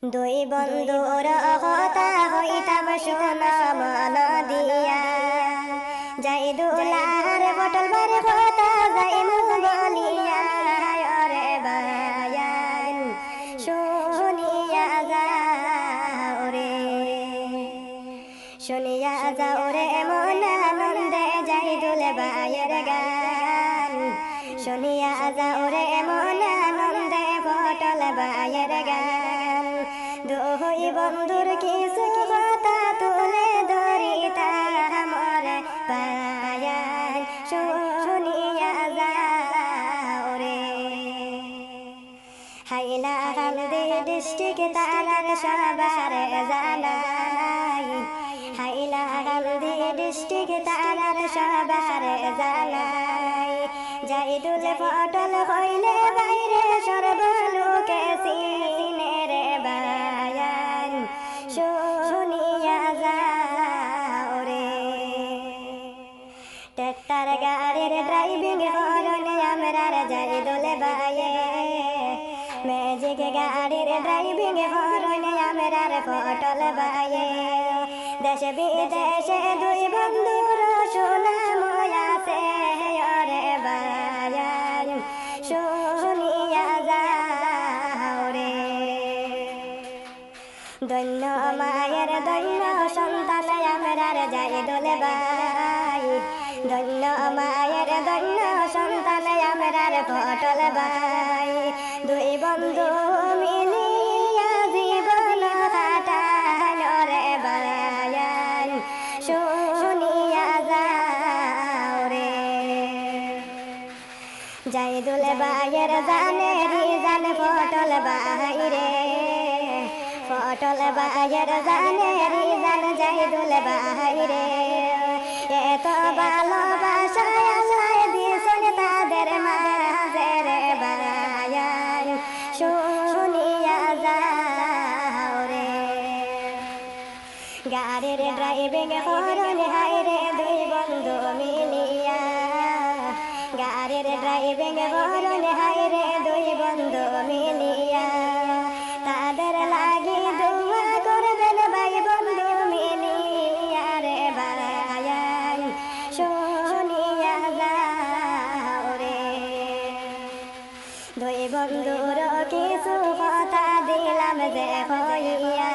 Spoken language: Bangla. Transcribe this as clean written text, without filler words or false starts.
দুই বন্ধুর কথা হইতাম শোনা মন দিয়া, যাই দুলার বটল বার কথা যাই বলিয়া, রে বায়ান শুনিয়া যাও রে, শুনিয়া যাও রে মন আনন্দে যাই দুল বায়ের গান, শুনিয়া যাও রে মন আনন্দে বটল বায়ের গান। দুই বন্ধুর কিছু কথা তুলে ধরিতাম রে বায়ান শুনিয়া যাও রে। হাইলাকান্দি ডিস্ট্রিক্ট তারার সবার জানাই, হাইলাকান্দি ডিস্ট্রিক্ট তারার সবার জানাই, যাই দুল পটল হইলে বাইরে সর্বলোকে চিনে রে বায়ান শুনিয়া যাও রে। ট্রাক্টর গাড়ির ড্রাইভিং হরন আমরার যাই দুল বায়ে, ম্যাজিক গাড়ির ড্রাইভিং হরন আমরার পটল বায়ে। দেশে বিদেশে দুই বন্ধুর সুনাম আছে রে বায়ান শুনিয়া যাও রে। ধন্য মায়ের ধন্য সন্তান আমরার যাই দুল বাই, ধন্য মায়ের ধন্য সন্তান আমরার পটল বাই। দুই বন্ধু মিলিয়া জীবন কাটানো রে বায়ান শুনিয়া যাও রে। যাই দুল বায়ের জানে জান পটল বাইরে, পটল বায়ের জানে জান যাই দুল বাইরে। এত ভালোবাসা আল্লাহ দিয়েছেন তাদের মাঝে রে বায়ান শুনিয়া যাও রে। গাড়ির ড্রাইভিং হরন হাইরে দুই বন্ধু মিলিয়া, গাড়ির ড্রাইভিং হরন হাইরে দুই বন্ধু মিলিয়া। তাদের লাগি দোয়া করবেন ভাই বন্ধু মিলিয়া রে বায়ান শুনিয়া যাও রে। দুই বন্ধুর কিছু কথা দিলাম যে হইয়া,